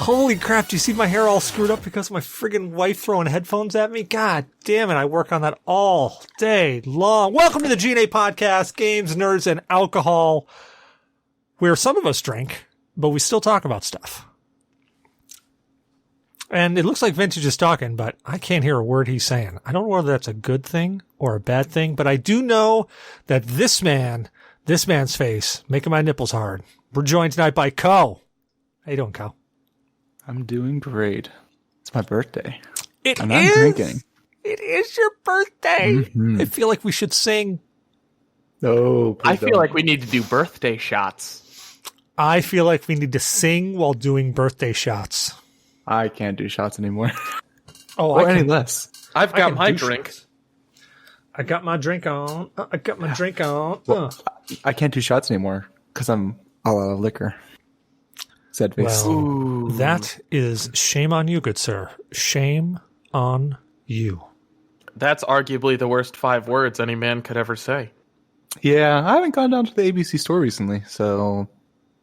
Holy crap, do you see my hair all screwed up because of my friggin' wife throwing headphones at me? God damn it, I work on that all day long. Welcome to the G.N.A podcast, games, nerds, and alcohol, where some of us drink, but we still talk about stuff. And it looks like Vintage is talking, but I can't hear a word he's saying. I don't know whether that's a good thing or a bad thing, but I do know that this man's face, making my nipples hard. We're joined tonight by Koh. How you doing, Koh? I'm doing great. It's my birthday. And I'm drinking. It is your birthday. Mm-hmm. I feel like we should sing. No, I feel like we need to do birthday shots. I feel like we need to sing while doing birthday shots. I can't do shots anymore. Oh, or any less. I've got my drink. Shots. I got my drink on. I got my drink on. Well, I can't do shots anymore because I'm all out of liquor. Sad face. Well, that is shame on you, good sir. Shame on you. That's arguably the worst 5 words any man could ever say. Yeah, I haven't gone down to the ABC store recently, so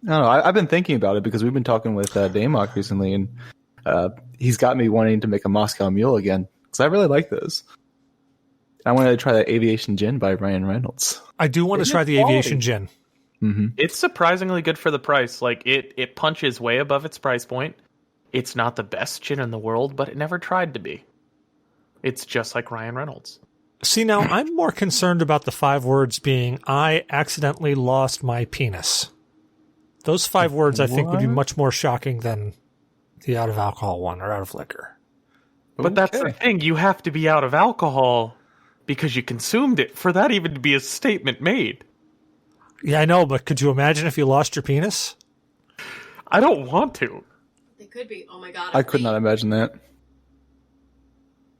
I don't know. I've been thinking about it because we've been talking with Damok recently, and he's got me wanting to make a Moscow Mule again because I really like those. I wanted to try that Aviation Gin by Ryan Reynolds. I do want to try the Aviation Gin. Mm-hmm. It's surprisingly good for the price. Like it punches way above its price point. It's not the best gin in the world, but it never tried to be. It's just like Ryan Reynolds. See, now I'm more concerned about the 5 words being, I accidentally lost my penis. Those 5 words, I think, would be much more shocking than the out of alcohol one or out of liquor. But that's the thing. You have to be out of alcohol because you consumed it for that even to be a statement made. Yeah, I know, but could you imagine if you lost your penis? I don't want to. They could be. Oh my god! I could not imagine that.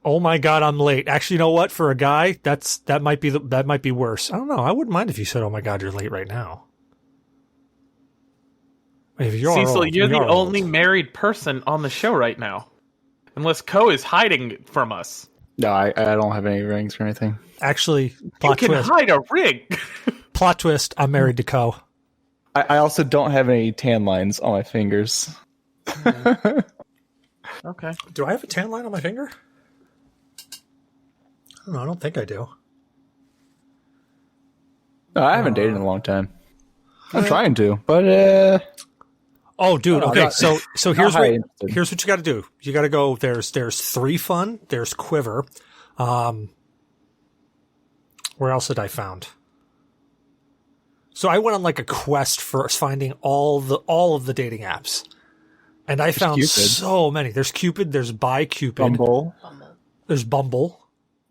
Oh my god, I'm late. Actually, you know what? For a guy, that might be worse. I don't know. I wouldn't mind if you said, "Oh my god, you're late right now." If you're Cecil, old, you're the old. only married person on the show right now, unless Koh is hiding from us. No, I don't have any rings or anything. Actually, You plot can twist. hide a ring. Plot twist. I'm married to Koh. I also don't have any tan lines on my fingers. Okay. Do I have a tan line on my finger? I don't know. I don't think I do. No, I haven't dated in a long time. I'm trying to, but Oh, dude. Okay, not- so here's highly what interested. here's what you got to do. You got to go. There's 3 fun. There's quiver. Where else did I found? So I went on like a quest for finding all of the dating apps, and I found Cupid. so many. There's Cupid. There's BuyCupid. Bumble. There's Bumble.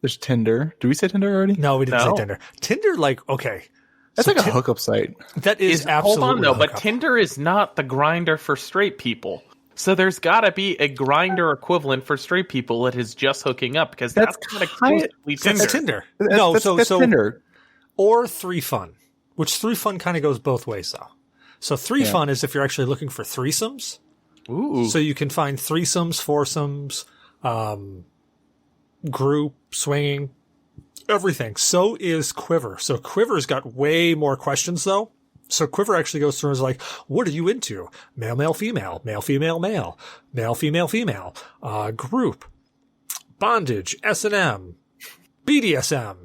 There's Tinder. Did we say Tinder already? No, we didn't No. say Tinder. Tinder, like, okay, That's so like a hookup site. that is absolutely. Hold on though, a but hookup. Tinder is not the grinder for straight people. So there's got to be a grinder equivalent for straight people that is just hooking up because that's not exclusively Tinder. That's Tinder. No, That's so Tinder. or 3 fun, which 3 fun kind of goes both ways though. So 3 fun is if you're actually looking for threesomes. Ooh. So you can find threesomes, foursomes, group, swinging, everything. So is Quiver. So Quiver's got way more questions though. So Quiver actually goes through and is like, what are you into? Male, male, female, male, female, male, male, female, female, group, bondage, S&M, BDSM,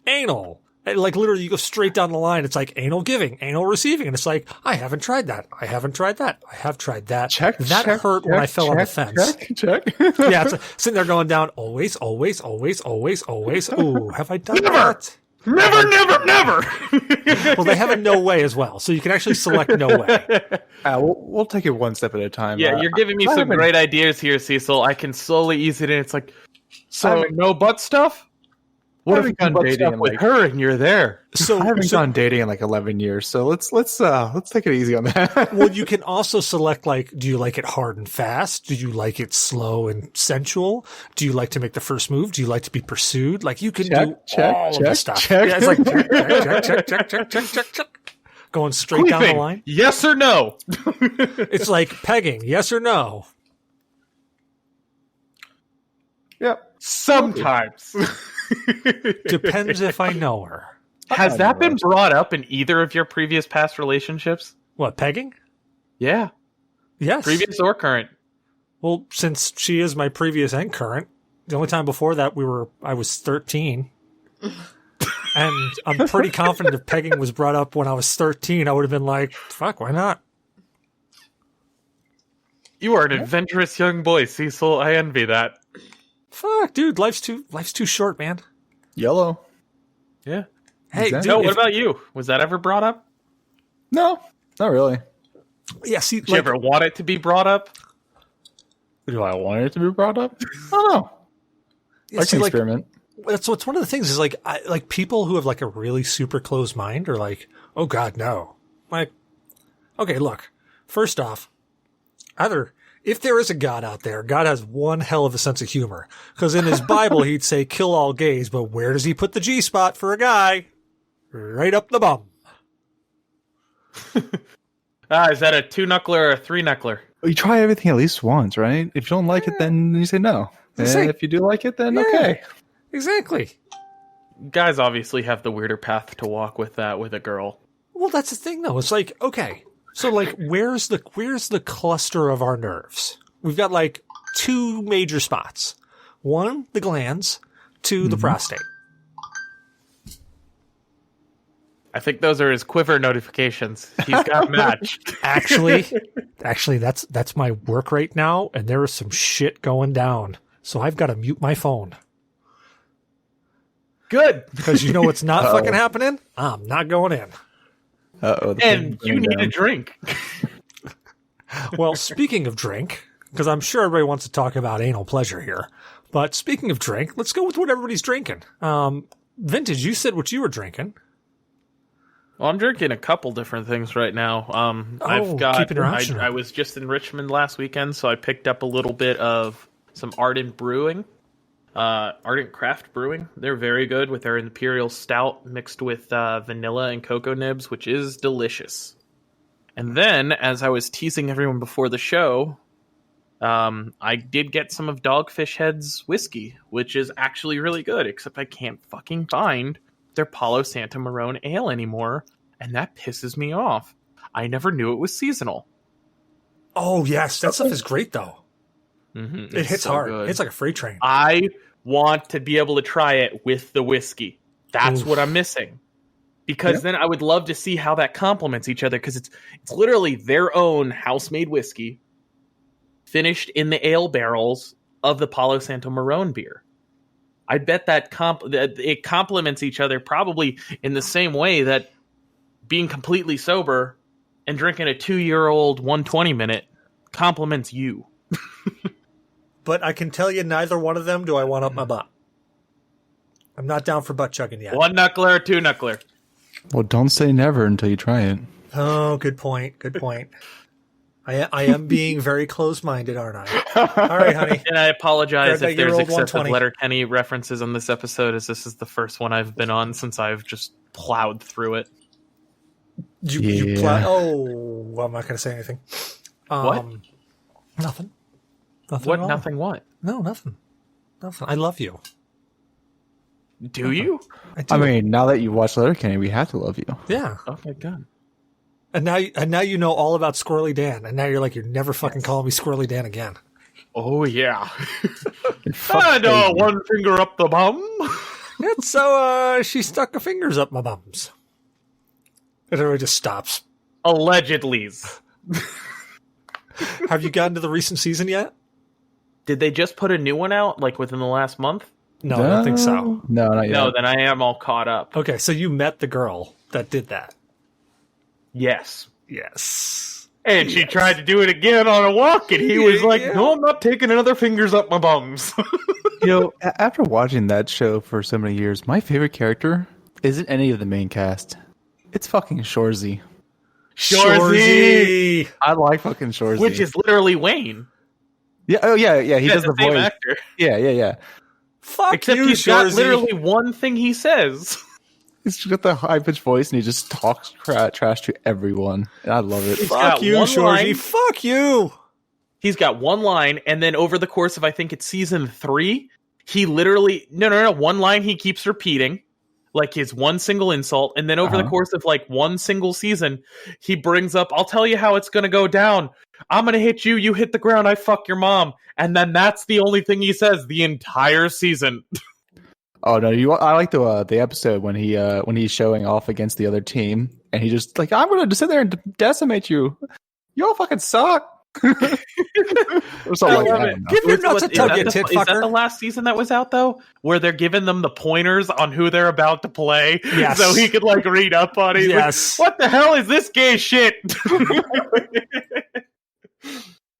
anal. And like literally you go straight down the line. It's like anal giving, anal receiving. And it's like, I haven't tried that. I haven't tried that. I have tried that. That hurt when I fell on the fence. Check. Yeah, it's like, sitting there going down, always, always, always, always, always. Ooh, have I done that? Never, never, never. Well, they have a no way as well. So you can actually select no way. We'll take it one step at a time. Yeah, you're giving me I some haven't- great ideas here, Cecil. I can slowly ease it in. It's like, so no butt stuff? What if you gone butt dating stuff in, with like- her and you're there? So, I haven't gone dating in like 11 years, so let's take it easy on that. well, you can also select like, do you like it hard and fast? Do you like it slow and sensual? Do you like to make the first move? Do you like to be pursued? Like you can do all of the stuff. Yeah, it's like check. Going straight down the Queefing, line. yes or no? It's like pegging, yes or no. Yep. Sometimes. Depends if I know her. Has that been brought up in either of your previous past relationships? What, pegging? Yeah. Yes. Previous or current? Well, since she is my previous and current, the only time before that I was 13. And I'm pretty confident if pegging was brought up when I was 13, I would have been like, fuck, why not? You are an adventurous young boy, Cecil. I envy that. Fuck, dude, life's too short, man. Yellow. Yeah. Hey, Exactly. dude, No, what about you? Was that ever brought up? No, not really. yeah, see, Did you ever want it to be brought up? Do I want it to be brought up? I don't know. yeah, I see, can like, experiment. that's what's one of the things is like, like people who have like a really super closed mind are like, oh God, no. Like, okay, look, first off, if there is a God out there, God has one hell of a sense of humor. Because in his Bible, he'd say, kill all gays, but where does he put the G spot for a guy? Right up the bum. Is that a 2-knuckler or a 3-knuckler? You try everything at least once, right? If you don't like it, then you say no. And Say- if you do like it, then Yeah. okay. Exactly. Guys obviously have the weirder path to walk with that with a girl. Well, that's the thing, though. It's like, okay, so like, where's the cluster of our nerves? We've got like 2 major spots. 1, the glands. 2, the prostate. I think those are his quiver notifications. He's got matched. Actually, that's my work right now, and there is some shit going down. So I've got to mute my phone. Good. Because you know what's not fucking happening? I'm not going in. Uh-oh. the And ping's you going need a down. drink. Well, speaking of drink, because I'm sure everybody wants to talk about anal pleasure here, but speaking of drink, let's go with what everybody's drinking. Vintage, you said what you were drinking. Well, I'm drinking a couple different things right now. keeping your option I up. was just in Richmond last weekend, so I picked up a little bit of some Ardent Brewing, Ardent Craft Brewing. They're very good with their Imperial Stout mixed with vanilla and cocoa nibs, which is delicious. And then, as I was teasing everyone before the show, I did get some of Dogfish Head's whiskey, which is actually really good, except I can't fucking find their Palo Santa Marone Ale anymore, and that pisses me off. I never knew it was seasonal. Oh, yes. That stuff is great, though. Mm-hmm. It hits hard. It's like a freight train. I want to be able to try it with the whiskey. That's what I'm missing. Because then I would love to see how that complements each other, because it's literally their own house-made whiskey finished in the ale barrels of the Palo Santo Marone beer. I bet that it complements each other probably in the same way that being completely sober and drinking a 2-year-old 120 minute complements you. But I can tell you neither one of them do I want up my butt. I'm not down for butt chugging yet. 1-knuckler or 2-knuckler? Well, don't say never until you try it. Oh, good point. Good point. I am being very close-minded, aren't I? All right, honey. And I apologize Grab if that there's year-old excessive 120. Letterkenny references on this episode, as this is the first one I've been on since I've just plowed through it. Oh, well, I'm not going to say anything. What? Nothing. Nothing What? at all. Nothing what? No, nothing. Nothing. I love you. Do you? I do. I mean, now that you've watched Letterkenny, we have to love you. yeah. Oh my god. And now you know all about Squirrely Dan, and now you're like, you're never fucking calling me Squirrely Dan again. Oh yeah. Fuck And baby. one finger up the bum. And so she stuck her fingers up my bums. And everybody just stops. Allegedly. Have you gotten to the recent season yet? Did they just put a new one out, like within the last month? No, I don't think so. No, not yet. No, then I am all caught up. Okay, so you met the girl that did that. Yes. Yes. And she tried to do it again on a walk, and he was like, Yeah. no, I'm not taking another fingers up my bums. You know, after watching that show for so many years, my favorite character isn't any of the main cast. It's fucking Shorzy. Shorzy! I like fucking Shorzy. Which is literally Wayne. yeah, oh yeah, yeah. He does the same voice. actor. Yeah. Fuck Except you, he's got Shorzy. literally one thing he says. He's got the high pitched voice, and he just talks trash to everyone, and I love it. He's Fuck got you, one Shorzy. line. Fuck you. He's got one line, and then over the course of, I think it's season 3, he literally, no, one line he keeps repeating, like his one single insult, and then over the course of like one single season, he brings up, I'll tell you how it's going to go down. I'm going to hit you, you hit the ground, I fuck your mom. And then that's the only thing he says the entire season. Oh no, I like the episode when he's showing off against the other team, and he just like, I'm going to sit there and decimate you. You all fucking suck. Or something like that. Give your nuts a tug, you tit fucker. Is that the last season that was out, though? Where they're giving them the pointers on who they're about to play? Yes. So he could, like, read up on it. Yes. Like, what the hell is this gay shit?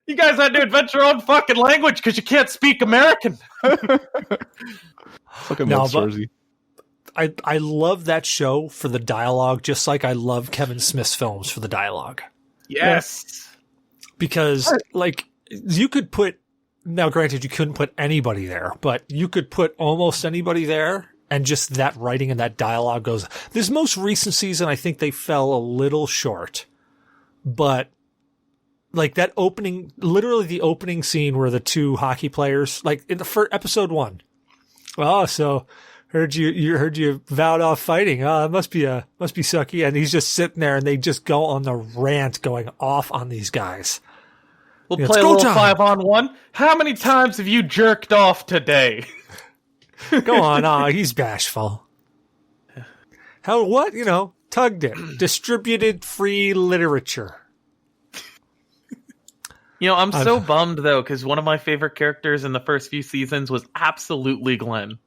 You guys had to invent your own fucking language because you can't speak American. Fucking No, Cersei. I love that show for the dialogue, just like I love Kevin Smith's films for the dialogue. Yes. Because, like, you could put, now granted, you couldn't put anybody there, but you could put almost anybody there, and just that writing and that dialogue goes. This most recent season, I think they fell a little short, but, like, that opening, literally the opening scene where the two hockey players, like, in the first episode 1, oh, so heard you vowed off fighting. Oh, it must be sucky. And he's just sitting there, and they just go on the rant going off on these guys. We'll play a little 5-on-1. How many times have you jerked off today? Go on. Oh, he's bashful. How, what? Tugged it. Distributed free literature. I'm so bummed, though, because one of my favorite characters in the first few seasons was absolutely Glenn.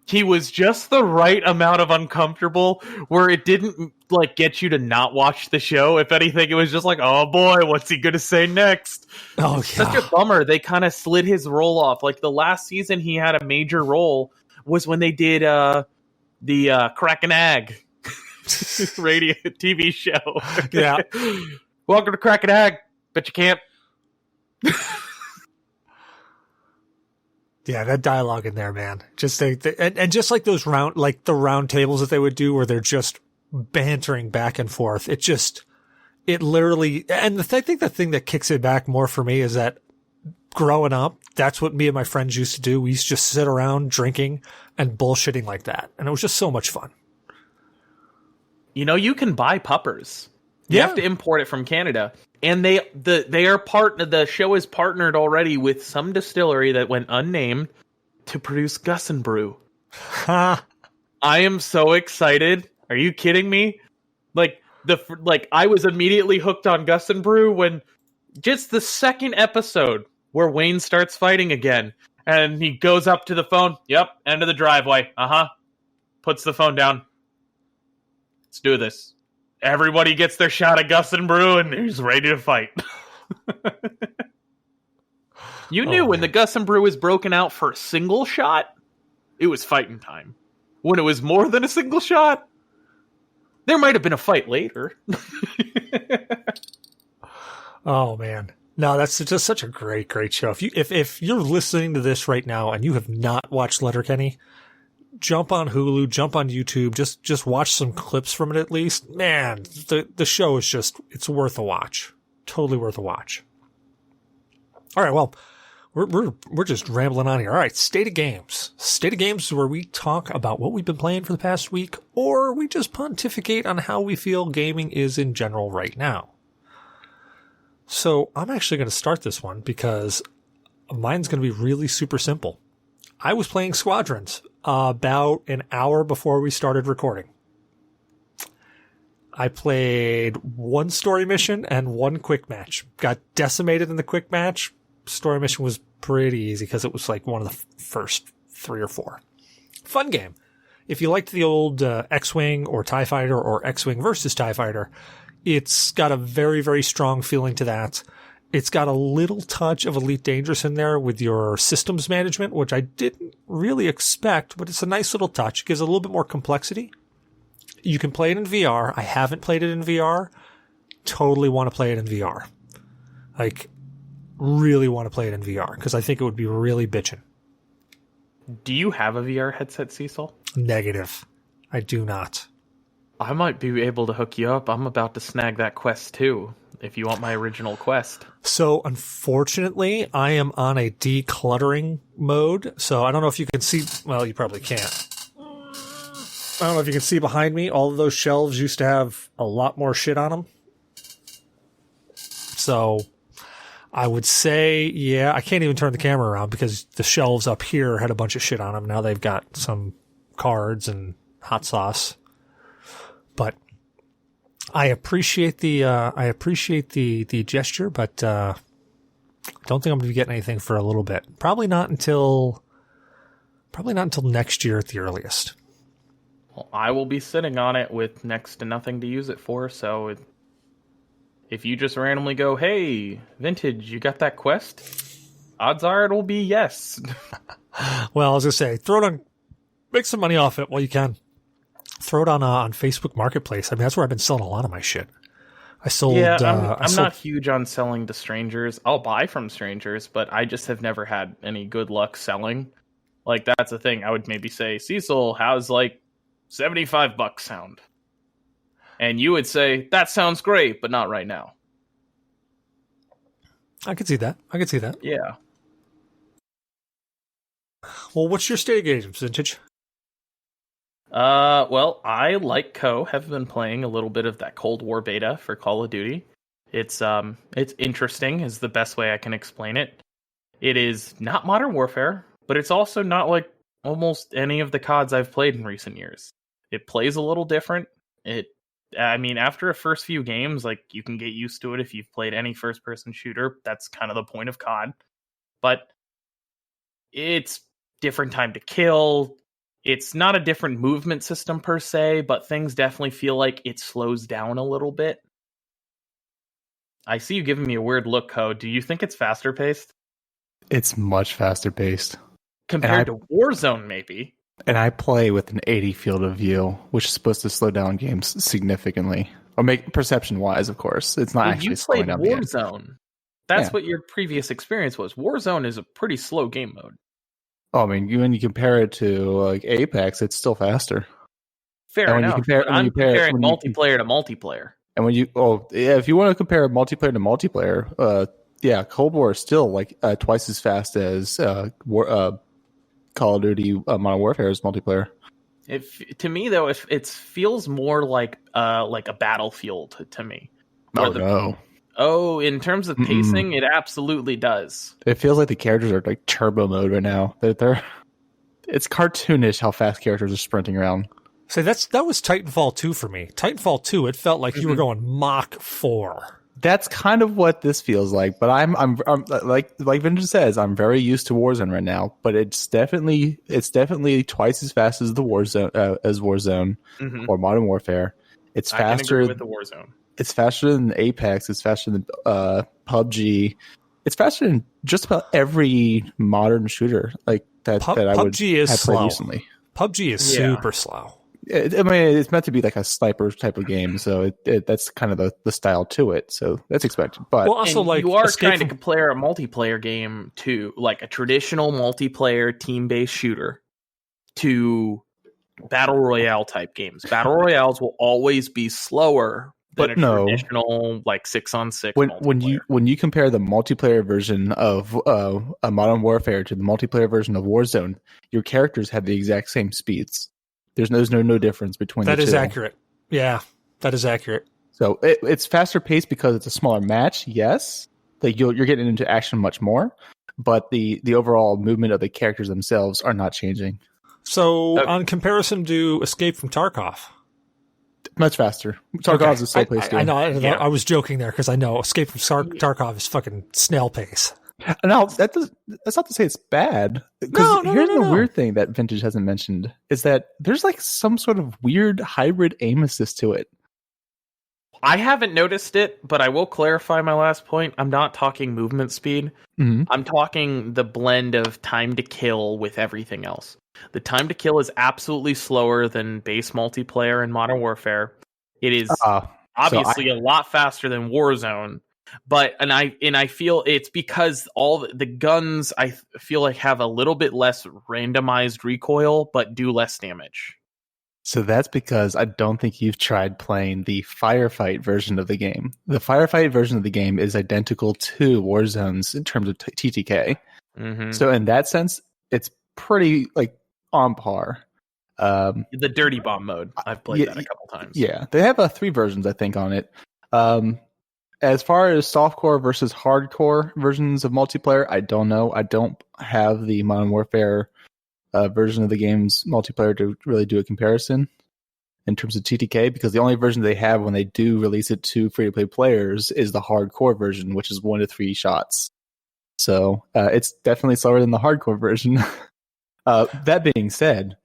He was just the right amount of uncomfortable where it didn't, like, get you to not watch the show. If anything, it was just like, oh boy, what's he going to say next? Oh, yeah. Such a bummer. They kind of slid his role off. Like, the last season he had a major role was when they did the Crack and Ag radio TV show. Yeah. Welcome to Crack and Ag. Bet you can't. Yeah, that dialogue in there, man. Just and just like those the round tables that they would do where they're just bantering back and forth. It literally, and I think the thing that kicks it back more for me is that growing up, that's what me and my friends used to do. We used to just sit around drinking and bullshitting like that. And it was just so much fun. You can buy puppers. You have to import it from Canada. And the show is partnered already with some distillery that went unnamed to produce Gus and Brew. I am so excited. Are you kidding me? I was immediately hooked on Gus and Brew when just the second episode where Wayne starts fighting again and he goes up to the phone. Yep, end of the driveway. Puts the phone down. Let's do this. Everybody gets their shot of Gus and Brew, and he's ready to fight. You knew when the Gus and Brew was broken out for a single shot, it was fighting time. When it was more than a single shot, there might have been a fight later. Oh, man. No, that's just such a great, great show. If you're listening to this right now and you have not watched Letterkenny, jump on Hulu, jump on YouTube, just watch some clips from it at least. Man, the show is it's worth a watch. Totally worth a watch. All right, well, we're just rambling on here. All right, State of Games. State of Games is where we talk about what we've been playing for the past week, or we just pontificate on how we feel gaming is in general right now. So I'm actually going to start this one because mine's going to be really super simple. I was playing Squadrons about an hour before we started recording. I played one story mission and one quick match. Got decimated in the quick match. Story mission was pretty easy because it was like one of the first 3 or 4. Fun game. If you liked the old X-Wing or TIE Fighter or X-Wing versus TIE Fighter, it's got a very, very strong feeling to that. It's got a little touch of Elite Dangerous in there with your systems management, which I didn't really expect, but it's a nice little touch. It gives a little bit more complexity. You can play it in VR. I haven't played it in VR. Totally want to play it in VR. Really want to play it in VR because I think it would be really bitchin'. Do you have a VR headset, Cecil? Negative. I do not. I might be able to hook you up. I'm about to snag that Quest 2, if you want my original Quest. So, unfortunately, I am on a decluttering mode, so I don't know if you can see... Well, you probably can't. I don't know if you can see behind me. All of those shelves used to have a lot more shit on them. So I would say, yeah, I can't even turn the camera around because the shelves up here had a bunch of shit on them. Now they've got some cards and hot sauce. But I appreciate the gesture, but don't think I'm going to be getting anything for a little bit. Probably not until next year at the earliest. Well, I will be sitting on it with next to nothing to use it for, so if you just randomly go, hey, Vintage, you got that quest? Odds are it'll be yes. Well, I was going to say, throw it on, make some money off it while you can. Throw it on Facebook Marketplace. I mean, that's where I've been selling a lot of my shit. I sold. Yeah, I'm not huge on selling to strangers. I'll buy from strangers, but I just have never had any good luck selling. Like, that's the thing. I would maybe say, Cecil, how's like $75 sound? And you would say, that sounds great, but not right now. I could see that. Yeah. Well, what's your state of games, Vintage? Well, I, like Koh, have been playing a little bit of that Cold War beta for Call of Duty. It's interesting is the best way I can explain it. It is not Modern Warfare, but it's also not like almost any of the CODs I've played in recent years. It plays a little different. After a first few games, like, you can get used to it if you've played any first-person shooter. That's kind of the point of COD. But it's different time to kill. It's not a different movement system per se, but things definitely feel like it slows down a little bit. I see you giving me a weird look, Ko. Do you think it's faster paced? It's much faster paced. Compared to Warzone, maybe. And I play with an 80 field of view, which is supposed to slow down games significantly. Or make perception-wise, of course. It's not actually slowing down Warzone. You played Warzone. That's what your previous experience was. Warzone is a pretty slow game mode. Oh, I mean, when you compare it to like Apex, it's still faster. Fair enough. I'm comparing multiplayer to multiplayer. And if you want to compare multiplayer to multiplayer, Cold War is still like twice as fast as Call of Duty Modern Warfare's multiplayer. To me, though, it feels more like a Battlefield to me. No. Oh, in terms of pacing, it absolutely does. It feels like the characters are like turbo mode right now. It's cartoonish how fast characters are sprinting around. So that was Titanfall 2 for me. Titanfall 2, it felt like you were going Mach 4. That's kind of what this feels like, but I'm like Vintage says, I'm very used to Warzone right now, but it's definitely twice as fast as the Warzone or Modern Warfare. It's faster. I can agree with the Warzone. It's faster than Apex. It's faster than PUBG. It's faster than just about every modern shooter that I would have played recently. PUBG is super slow. It's meant to be like a sniper type of game, so that's kind of the style to it. So that's expected. But also, like, you are trying to compare a multiplayer game to like a traditional multiplayer team-based shooter to battle royale type games. Battle royales will always be slower than a traditional like 6-on-6. When you compare the multiplayer version of a Modern Warfare to the multiplayer version of Warzone, your characters have the exact same speeds. There's no difference between the two. That is accurate. Yeah, that is accurate. So it's faster paced because it's a smaller match. Yes, you're getting into action much more, but the overall movement of the characters themselves are not changing. So, on comparison to Escape from Tarkov. Much faster. Tarkov is a slow pace game. I know. I was joking there because I know Escape from Tarkov is fucking snail pace. No, that's not to say it's bad. Because here's the weird thing that Vintage hasn't mentioned is that there's like some sort of weird hybrid aim assist to it. I haven't noticed it, but I will clarify my last point. I'm not talking movement speed. Mm-hmm. I'm talking the blend of time to kill with everything else. The time to kill is absolutely slower than base multiplayer in Modern Warfare. It is obviously a lot faster than Warzone, but I feel it's because all the guns I feel like have a little bit less randomized recoil, but do less damage. So that's because I don't think you've tried playing the Firefight version of the game. The Firefight version of the game is identical to Warzone's in terms of TTK. Mm-hmm. So in that sense, it's pretty like on par. The Dirty Bomb mode. I've played that a couple times. Yeah, they have 3 versions, I think, on it. As far as softcore versus hardcore versions of multiplayer, I don't know. I don't have the Modern Warfare version of the game's multiplayer to really do a comparison in terms of TTK, because the only version they have when they do release it to free-to-play players is the hardcore version, which is 1 to 3 shots. So it's definitely slower than the hardcore version. That being said,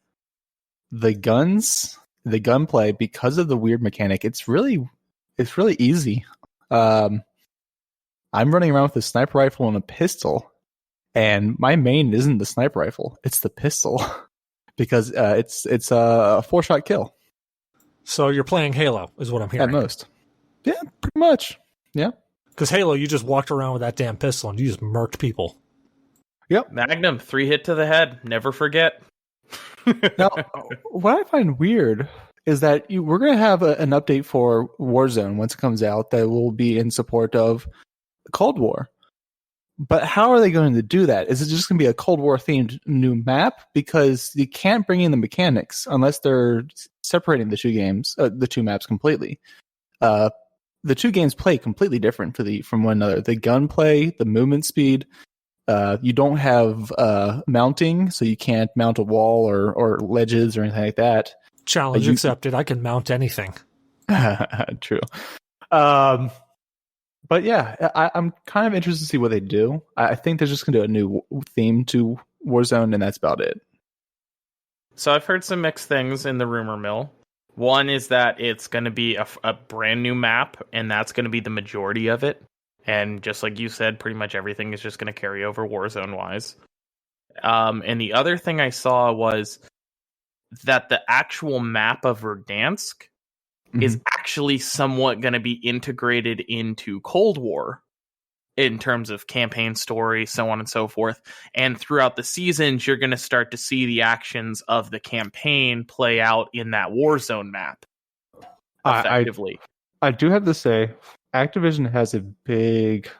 the gunplay, because of the weird mechanic, it's really easy. I'm running around with a sniper rifle and a pistol, and my main isn't the sniper rifle; it's the pistol, because it's a 4-shot kill. So you're playing Halo, is what I'm hearing. At most. Yeah, pretty much. Yeah. Because Halo, you just walked around with that damn pistol and you just murked people. Yep. Magnum, 3 hit to the head. Never forget. Now, what I find weird is that we're going to have an update for Warzone once it comes out that will be in support of Cold War. But how are they going to do that? Is it just going to be a Cold War themed new map? Because you can't bring in the mechanics unless they're separating the 2 games, the 2 maps completely. The 2 games play completely different from one another. The gunplay, the movement speed. You don't have mounting, so you can't mount a wall or ledges or anything like that. Challenge accepted. I can mount anything. True. But yeah, I'm kind of interested to see what they do. I think they're just going to do a new theme to Warzone, and that's about it. So I've heard some mixed things in the rumor mill. One is that it's going to be a brand new map, and that's going to be the majority of it. And just like you said, pretty much everything is just going to carry over Warzone-wise. And the other thing I saw was that the actual map of Verdansk is actually somewhat going to be integrated into Cold War in terms of campaign story, so on and so forth. And throughout the seasons, you're going to start to see the actions of the campaign play out in that Warzone map effectively. I do have to say, Activision has a big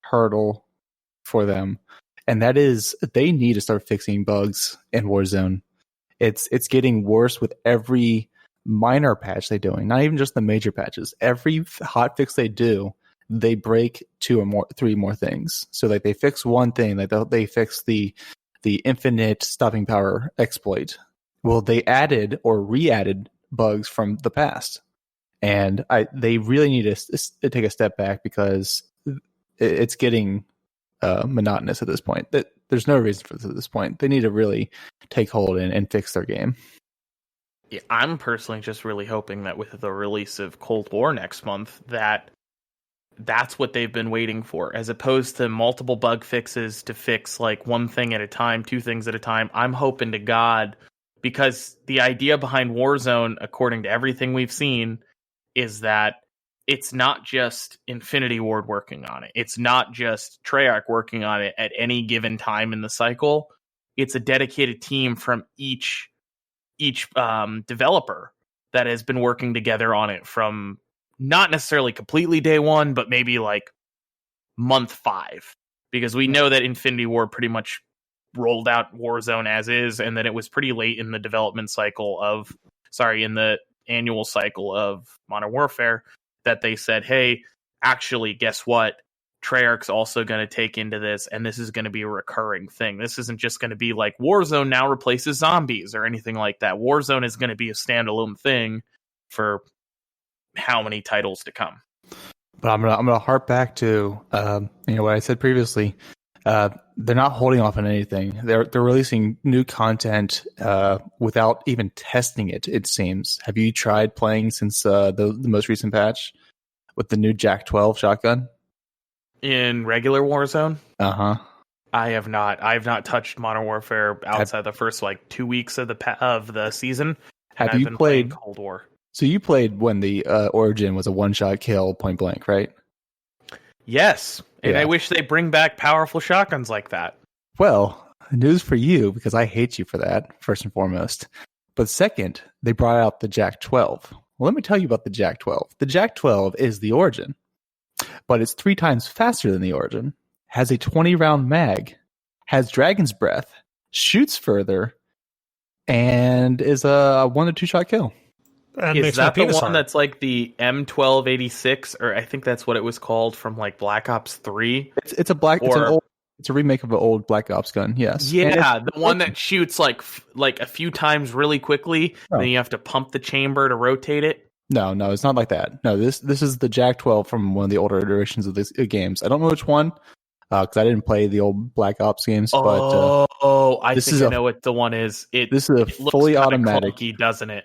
hurdle for them, and that is they need to start fixing bugs in Warzone. It's getting worse with every minor patch they're doing, not even just the major patches. Every hot fix they do, they break 2 or 3 more things. So like they fix one thing, like they fix the infinite stopping power exploit. Well, they added or re-added bugs from the past, and they really need to take a step back because it's getting monotonous at this point. There's no reason for this at this point. They need to really take hold and fix their game. Yeah, I'm personally just really hoping that with the release of Cold War next month, that's what they've been waiting for, as opposed to multiple bug fixes to fix like one thing at a time, 2 things at a time. I'm hoping to God, because the idea behind Warzone, according to everything we've seen, is that it's not just Infinity Ward working on it. It's not just Treyarch working on it at any given time in the cycle. It's a dedicated team from each developer that has been working together on it from not necessarily completely day 1, but maybe like month 5, because we know that Infinity Ward pretty much rolled out Warzone as is, and then it was pretty late in the development cycle in the annual cycle of Modern Warfare that they said, hey, actually, guess what? Treyarch's also going to take into this, and this is going to be a recurring thing. This isn't just going to be like Warzone now replaces zombies or anything like that. Warzone is going to be a standalone thing for how many titles to come. But I'm gonna harp back to what I said previously. They're not holding off on anything. They're releasing new content without even testing it. It seems. Have you tried playing since the most recent patch with the new Jack-12 shotgun? In regular Warzone? I have not. I have not touched Modern Warfare outside the first 2 weeks of the season. Have you played Cold War? So you played when the Origin was a 1-shot kill, point blank, right? Yes, and yeah. I wish they bring back powerful shotguns like that. Well, news for you, because I hate you for that, first and foremost. But second, they brought out the Jack-12. Well, let me tell you about the Jack-12. The Jack-12 is the Origin, but it's 3 times faster than the Origin, has a 20-round mag, has Dragon's Breath, shoots further, and is a 1 to 2 shot kill. And Is makes my that the penis one hard. that's like the M1286, or I think that's what it was called from like Black Ops 3? It's a remake of an old Black Ops gun. Yes. And Yeah, the one that shoots like a few times really quickly, Oh. then you have to pump the chamber to rotate it. No, it's not like that. No, this is the JAK-12 from one of the older iterations of these games. I don't know which one because I didn't play the old Black Ops games. I this think is I a- know what the one is. this is a It looks fully kinda automatic. clunky, doesn't it?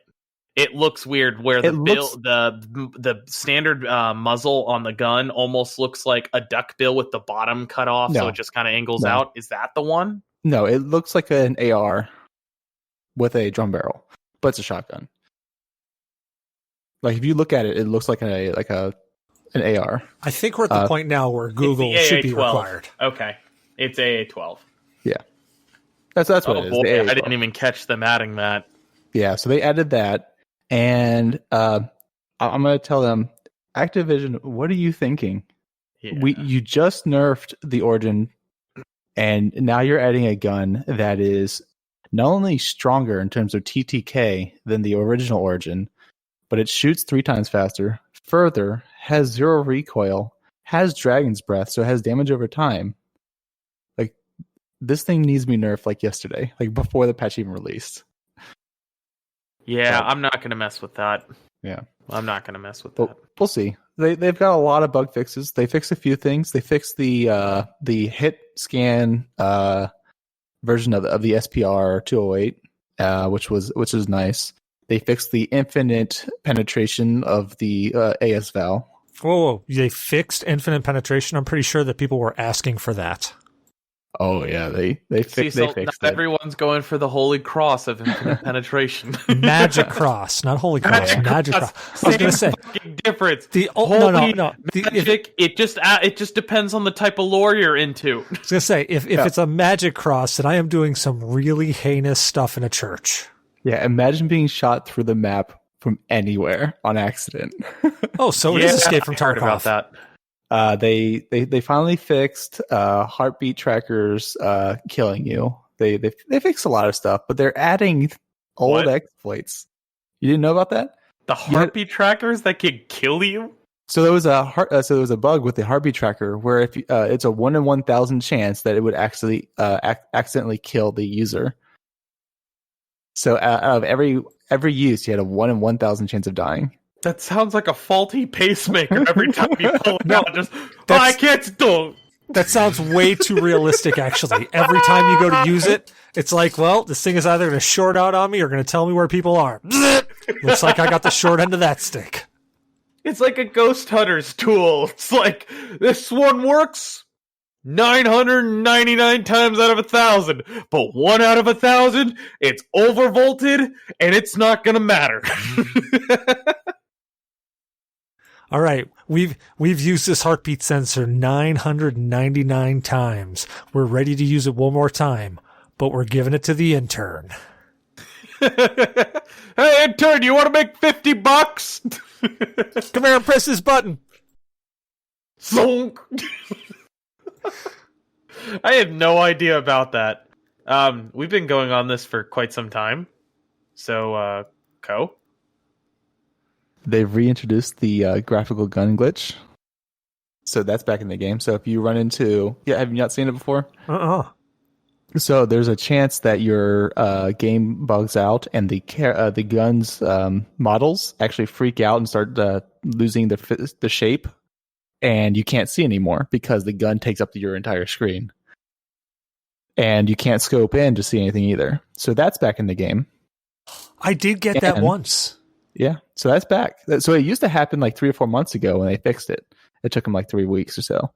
It looks weird where the standard muzzle on the gun almost looks like a duck bill with the bottom cut off, so No. it just kind of angles No. out. Is that the one? No, it looks like an AR with a drum barrel, but it's a shotgun. Like if you look at it, it looks like an AR. I think we're at the point now where Google It's the should be AA-12. required. Okay, it's AA-12. That's what it is. Boy, the I AA-12. didn't even catch them adding that. Yeah, so they added that, and I'm gonna tell them, Activision, what are you thinking? Yeah. You just nerfed the Origin, and now you're adding a gun that is not only stronger in terms of TTK than the original Origin, but it shoots 3 times faster. Further, has 0 recoil, has Dragon's Breath, so it has damage over time. Like this thing needs to be nerfed like yesterday, like before the patch even released. Yeah, But- I'm not gonna mess with that. Yeah. I'm not gonna mess with But that. we'll see. They've got a lot of bug fixes. They fixed a few things. They fixed the hit scan version of the SPR 208, which is nice. They fixed the infinite penetration of the AS Val. Whoa, they fixed infinite penetration. I'm pretty sure that people were asking for that. Oh yeah, they fixed Not it. everyone's going for the holy cross of infinite penetration. Magic Cross, not Holy Cross. Magic Cross. I was going to say fucking difference. no. Magic. It just depends on the type of lore you're into. I was going to say if it's a magic cross, then I am doing some really heinous stuff in a church. Yeah, imagine being shot through the map from anywhere on accident. Oh, so it is Escape from I heard about Tarkov. that. They finally fixed heartbeat trackers killing you. They fixed a lot of stuff, but they're adding old What? exploits. You didn't know about that? The heartbeat trackers that can kill you. So there was a bug with the heartbeat tracker where if it's a 1 in 1,000 chance that it would actually accidentally kill the user. So out of every use, you had a 1 in 1,000 chance of dying. That sounds like a faulty pacemaker every time you pull it out. Just that's- I can't do. That sounds way too realistic, actually. Every time you go to use it, it's like, well, this thing is either going to short out on me or going to tell me where people are. Looks like I got the short end of that stick. It's like a ghost hunter's tool. It's like this one works 999 times out of 1,000, but 1 out of 1,000, it's overvolted and it's not gonna matter. All right, we've used this heartbeat sensor 999 times. We're ready to use it one more time, but we're giving it to the intern. Hey, intern, you want to make $50? Come here and press this button. Zonk. I had no idea about that. We've been going on this for quite some time. So, Koh? They've reintroduced the graphical gun glitch. So that's back in the game. So if you run into... Yeah, have you not seen it before? So there's a chance that your game bugs out and the gun's models actually freak out and start losing the shape. And you can't see anymore because the gun takes up your entire screen. And you can't scope in to see anything either. So that's back in the game. I did get that once. Yeah, so that's back. So it used to happen like 3 or 4 months ago when they fixed it. It took them like 3 weeks or so.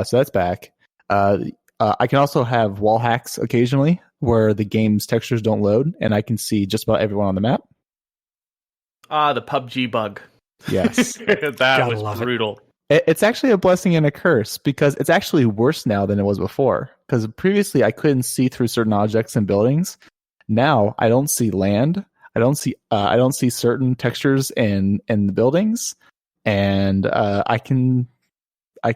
So that's back. I can also have wall hacks occasionally where the game's textures don't load and I can see just about everyone on the map. The PUBG bug. Yes. That Gotta was love it. brutal. It's actually a blessing and a curse because it's actually worse now than it was before. Because previously I couldn't see through certain objects and buildings. Now I don't see land. I don't see certain textures in the buildings, and I can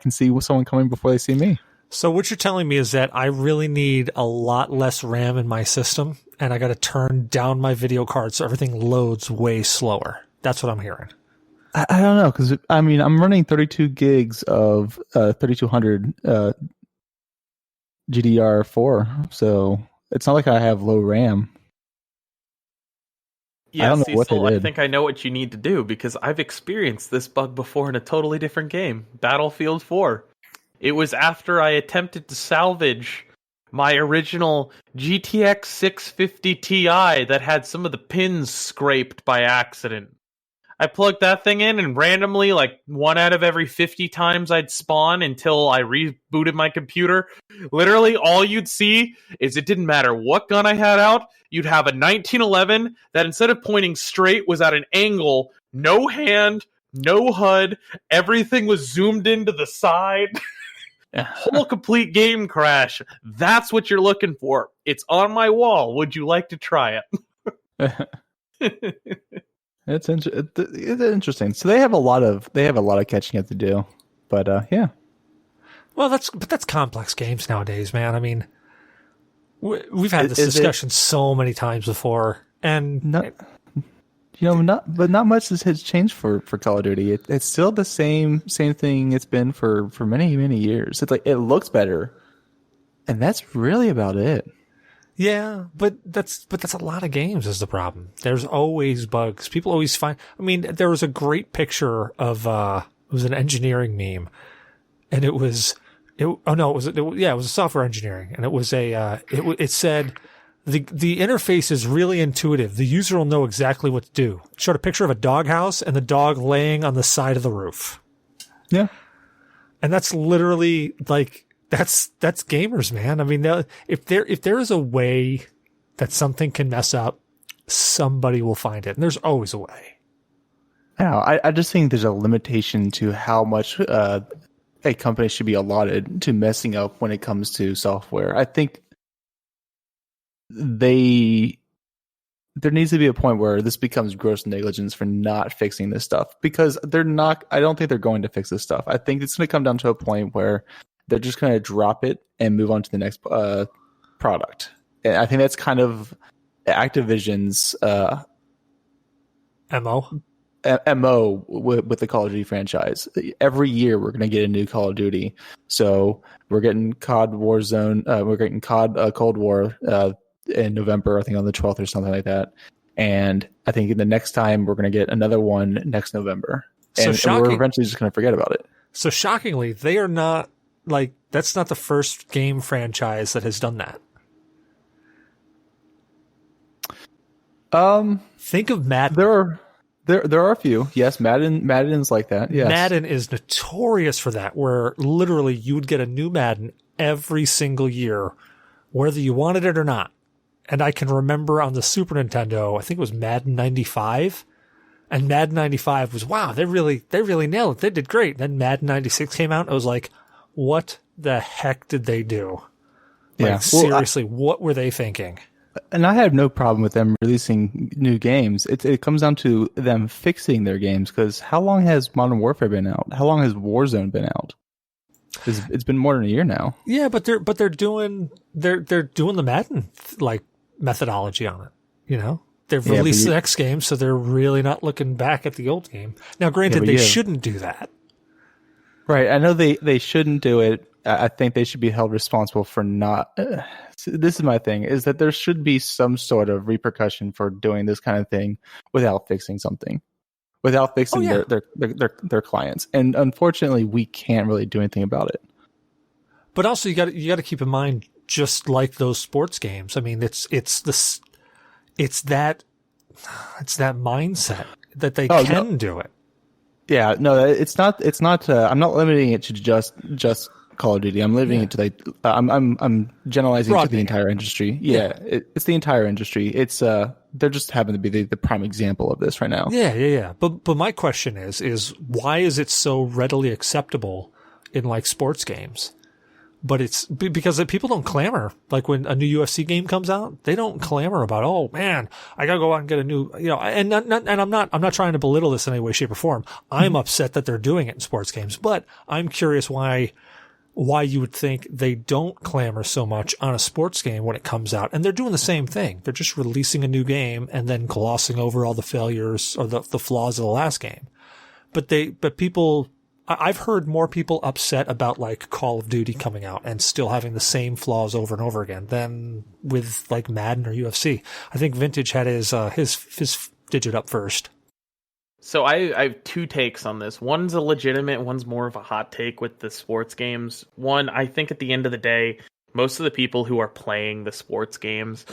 see someone coming before they see me. So what you're telling me is that I really need a lot less RAM in my system, and I got to turn down my video card so everything loads way slower. That's what I'm hearing. I don't know, because I mean, I'm running 32 gigs of 3200 GDR4, so it's not like I have low RAM. Yeah, I don't know what they Cecil, I did. think I know what you need to do because I've experienced this bug before in a totally different game, Battlefield 4. It was after I attempted to salvage my original GTX 650 Ti that had some of the pins scraped by accident. I plugged that thing in and randomly, like 1 out of every 50 times I'd spawn until I rebooted my computer, literally all you'd see is it didn't matter what gun I had out, you'd have a 1911 that instead of pointing straight was at an angle, no hand, no HUD, everything was zoomed into the side. Whole complete game crash. That's what you're looking for. It's on my wall. Would you like to try it? It's interesting. So they have a lot of catching up to do, but yeah. Well, that's complex games nowadays, man. I mean, we've had this discussion so many times before, and not much has changed for Call of Duty. It's still the same thing it's been for many years. It's like it looks better, and that's really about it. Yeah, but that's a lot of games is the problem. There's always bugs. People always find, I mean, there was a great picture of, it was an engineering meme, and it was a software engineering, and it said, the interface is really intuitive. The user will know exactly what to do. It showed a picture of a doghouse and the dog laying on the side of the roof. Yeah. And that's literally like, That's gamers, man. I mean, if there is a way that something can mess up, somebody will find it, and there's always a way. Yeah, I just think there's a limitation to how much a company should be allotted to messing up when it comes to software. I think there needs to be a point where this becomes gross negligence for not fixing this stuff, because I don't think they're going to fix this stuff. I think it's going to come down to a point where they're just going to drop it and move on to the next product. And I think that's kind of Activision's MO with the Call of Duty franchise. Every year we're going to get a new Call of Duty. So we're getting COD Warzone. We're getting COD Cold War in November, I think on the 12th or something like that. And I think the next time we're going to get another one next November. And we're eventually just going to forget about it. So shockingly, they are not, like, that's not the first game franchise that has done that. Think of Madden. There are a few. Yes, Madden's like that. Yes. Madden is notorious for that, where literally you would get a new Madden every single year, whether you wanted it or not. And I can remember on the Super Nintendo, I think it was Madden 95. And Madden 95 was, wow, they really nailed it. They did great. Then Madden 96 came out, and I was like, what the heck did they do? Like, yeah. Seriously, what were they thinking? And I have no problem with them releasing new games. It comes down to them fixing their games, because how long has Modern Warfare been out? How long has Warzone been out? It's been more than a year now. Yeah, but they're doing the Madden like methodology on it. You know, they've released the next game, so they're really not looking back at the old game. Now, granted, they shouldn't do that. Right, I know they shouldn't do it. I think they should be held responsible for not. This is my thing: is that there should be some sort of repercussion for doing this kind of thing without fixing something, without fixing their clients. And unfortunately, we can't really do anything about it. But also, you got to keep in mind, just like those sports games. I mean, it's that mindset that they can do it. Yeah, no, it's not. I'm not limiting it to just Call of Duty. I'm limiting it to I'm generalizing to the entire industry. Yeah, it's the entire industry. It's they're just happen to be the prime example of this right now. Yeah. But my question is why is it so readily acceptable in like sports games? But it's because people don't clamor. Like when a new UFC game comes out, they don't clamor about, oh man, I gotta go out and get a new, and I'm not trying to belittle this in any way, shape or form. I'm upset that they're doing it in sports games, but I'm curious why why you would think they don't clamor so much on a sports game when it comes out. And they're doing the same thing. They're just releasing a new game and then glossing over all the failures or the flaws of the last game. But people, I've heard more people upset about like Call of Duty coming out and still having the same flaws over and over again than with like Madden or UFC. I think Vintage had his digit up first. So I have two takes on this. One's a legitimate, one's more of a hot take with the sports games. One, I think at the end of the day, most of the people who are playing the sports games,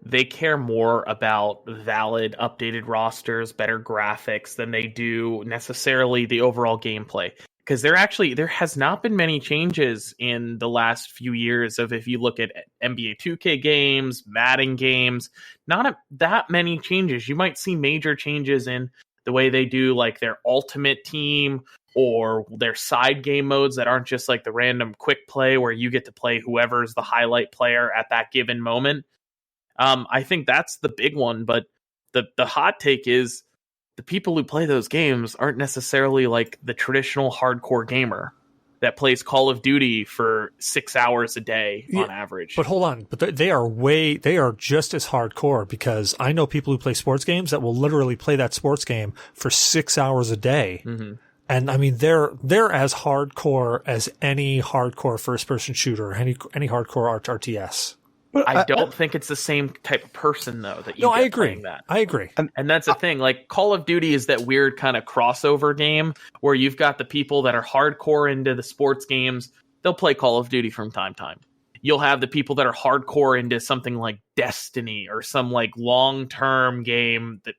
they care more about valid, updated rosters, better graphics than they do necessarily the overall gameplay. Because there has not been many changes in the last few years of, if you look at NBA 2K games, Madden games, not that many changes. You might see major changes in the way they do like their ultimate team or their side game modes that aren't just like the random quick play where you get to play whoever's the highlight player at that given moment. I think that's the big one, but the hot take is the people who play those games aren't necessarily like the traditional hardcore gamer that plays Call of Duty for 6 hours a day on average. But hold on, but they are just as hardcore, because I know people who play sports games that will literally play that sports game for 6 hours a day. Mm-hmm. And I mean, they're as hardcore as any hardcore first person shooter, any hardcore RTS. But I don't think it's the same type of person, though, that you No, get I agree. playing that. I agree. And that's the thing. Like, Call of Duty is that weird kind of crossover game where you've got the people that are hardcore into the sports games. They'll play Call of Duty from time to time. You'll have the people that are hardcore into something like Destiny or some like long-term game, that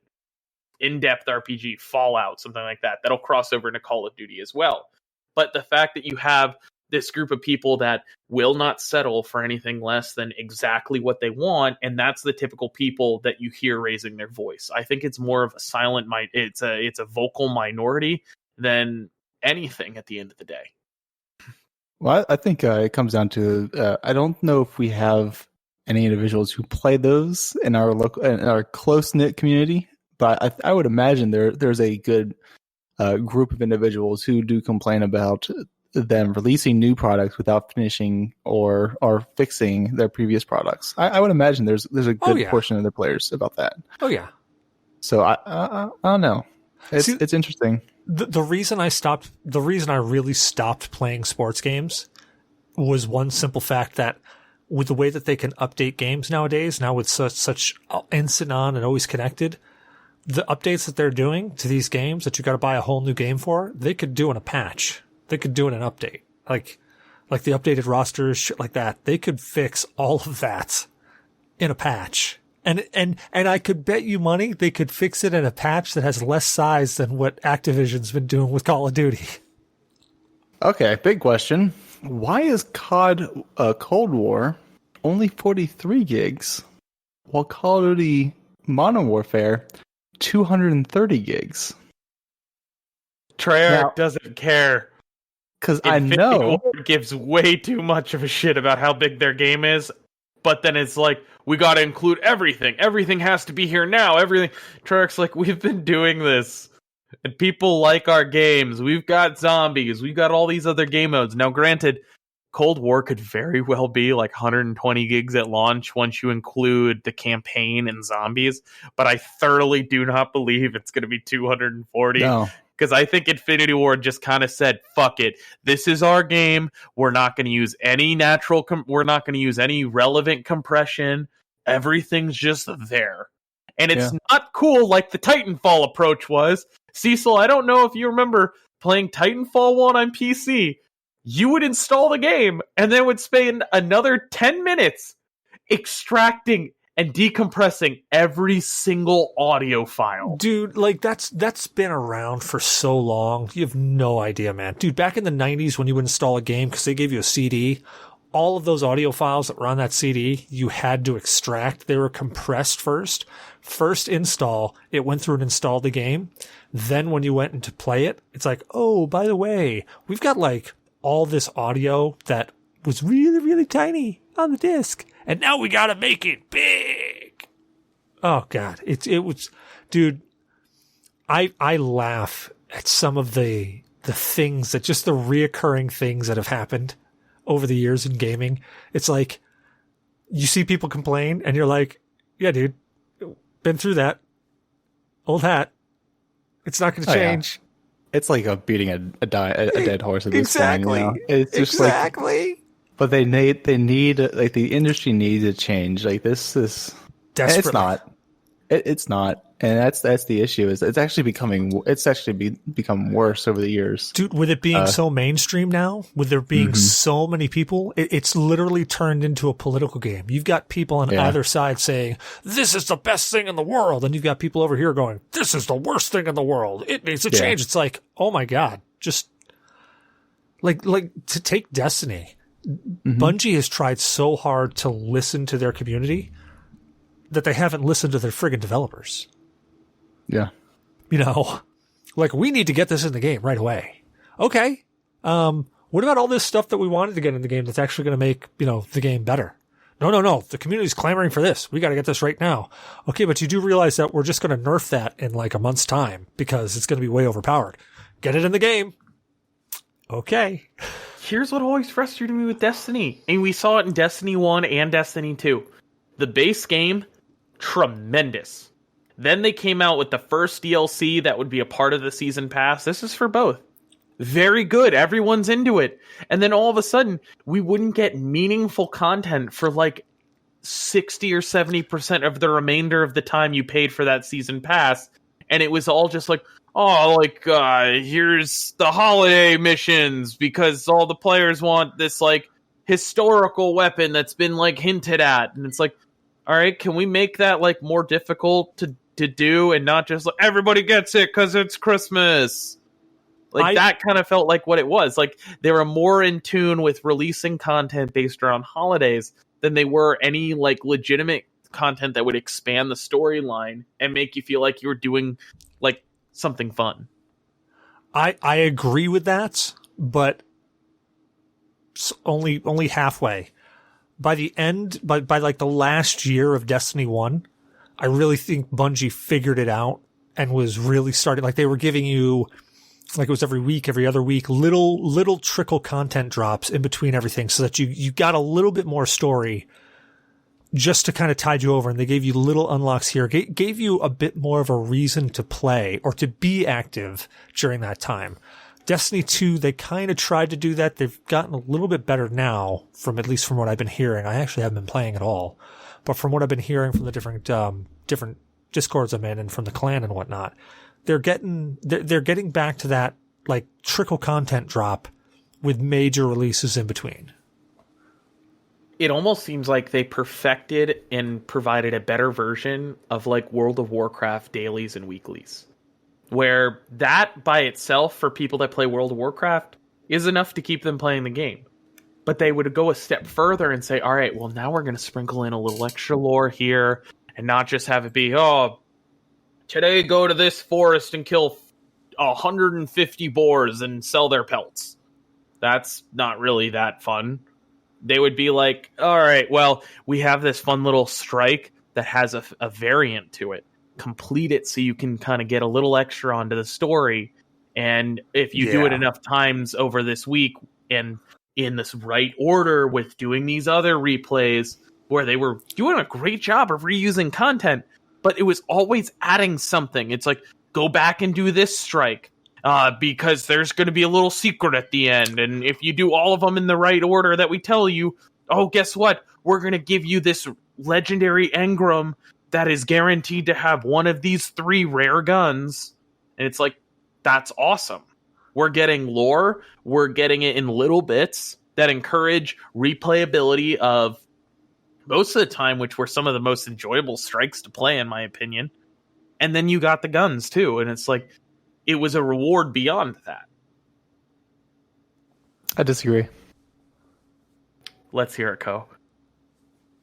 in-depth RPG, Fallout, something like that. That'll cross over into Call of Duty as well. But the fact that you have this group of people that will not settle for anything less than exactly what they want, and that's the typical people that you hear raising their voice. I think it's more of a silent it's a vocal minority than anything at the end of the day. Well, I think it comes down to I don't know if we have any individuals who play those in our close knit community, but I would imagine there's a good group of individuals who do complain about them releasing new products without finishing or fixing their previous products. I would imagine there's a good portion of the players about that. Oh yeah. So I don't know. It's interesting. The reason I really stopped playing sports games was one simple fact that with the way that they can update games nowadays, now with such instant on and always connected, the updates that they're doing to these games that you got to buy a whole new game for, they could do in a patch. They could do in an update, like the updated rosters, shit like that. They could fix all of that in a patch, and I could bet you money they could fix it in a patch that has less size than what Activision's been doing with Call of Duty. Okay, big question: why is COD Cold War only 43 gigs, while Call of Duty Modern Warfare 230 gigs? Treyarch doesn't care. Because I know Ward gives way too much of a shit about how big their game is, but then it's like, we got to include everything. Everything has to be here now. Everything. Treyarch's like, we've been doing this, and people like our games. We've got zombies. We've got all these other game modes. Now, granted, Cold War could very well be like 120 gigs at launch once you include the campaign and zombies, but I thoroughly do not believe it's going to be 240. No. Because I think Infinity Ward just kind of said, fuck it. This is our game. We're not going to use any we're not going to use any relevant compression. Everything's just there. And it's not cool like the Titanfall approach was. Cecil, I don't know if you remember playing Titanfall 1 on PC. You would install the game and then would spend another 10 minutes extracting and decompressing every single audio file. Dude, like that's been around for so long. You have no idea, man. Dude, back in the 90s when you would install a game because they gave you a CD, all of those audio files that were on that CD, you had to extract. They were compressed first. First install, it went through and installed the game. Then when you went in to play it, it's like, oh, by the way, we've got like all this audio that was really, really tiny on the disc. And now we gotta make it big. Oh God. It was, dude, I laugh at some of the things that just the reoccurring things that have happened over the years in gaming. It's like you see people complain and you're like, yeah, dude, been through that. Old hat. It's not going to change. Yeah. It's like beating a dead horse at this point. You know? It's just exactly. But they need like the industry needs a change. Like this is desperately. It's not. It's not, and that's the issue. Is it's actually become worse over the years, dude. With it being so mainstream now, with there being so many people, it's literally turned into a political game. You've got people on either side saying this is the best thing in the world, and you've got people over here going, this is the worst thing in the world. It needs to change. It's like, oh my god, just like to take Destiny. Bungie has tried so hard to listen to their community that they haven't listened to their friggin' developers. Yeah. You know, like we need to get this in the game right away. Okay. What about all this stuff that we wanted to get in the game that's actually going to make, the game better? No. The community's clamoring for this. We got to get this right now. Okay. But you do realize that we're just going to nerf that in like a month's time because it's going to be way overpowered. Get it in the game. Okay. Here's what always frustrated me with Destiny. And we saw it in Destiny 1 and Destiny 2. The base game, tremendous. Then they came out with the first DLC that would be a part of the season pass. This is for both. Very good. Everyone's into it. And then all of a sudden, we wouldn't get meaningful content for like 60 or 70% of the remainder of the time you paid for that season pass. And it was all just like, here's the holiday missions because all the players want this like historical weapon that's been like hinted at. And it's like, all right, can we make that like more difficult to do and not just like everybody gets it because it's Christmas? Like that kind of felt like what it was. Like they were more in tune with releasing content based around holidays than they were any like legitimate content that would expand the storyline and make you feel like you were doing like something fun. I agree with that, but only halfway. By the end, by like the last year of Destiny 1, I really think Bungie figured it out and was really starting, like they were giving you, like it was every week, every other week, little trickle content drops in between everything so that you got a little bit more story just to kind of tide you over. And they gave you little unlocks here, gave you a bit more of a reason to play or to be active during that time. Destiny 2, they kind of tried to do that. They've gotten a little bit better now, at least from what I've been hearing. I actually haven't been playing at all, but from what I've been hearing from the different Discords I'm in and from the clan and whatnot, they're getting back to that like trickle content drop with major releases in between. It almost seems like they perfected and provided a better version of like World of Warcraft dailies and weeklies. Where that by itself for people that play World of Warcraft is enough to keep them playing the game. But they would go a step further and say, all right, well, now we're going to sprinkle in a little extra lore here and not just have it be, today go to this forest and kill 150 boars and sell their pelts. That's not really that fun. They would be like, all right, well, we have this fun little strike that has a variant to it. Complete it so you can kind of get a little extra onto the story. And if you do it enough times over this week and in this right order with doing these other replays where they were doing a great job of reusing content, but it was always adding something. It's like, go back and do this strike because there's going to be a little secret at the end. And if you do all of them in the right order that we tell you, guess what? We're going to give you this legendary engram that is guaranteed to have one of these 3 rare guns. And it's like, that's awesome. We're getting lore. We're getting it in little bits that encourage replayability of most of the time, which were some of the most enjoyable strikes to play, in my opinion. And then you got the guns, too. And it's like, it was a reward beyond that. I disagree. Let's hear it, Koh.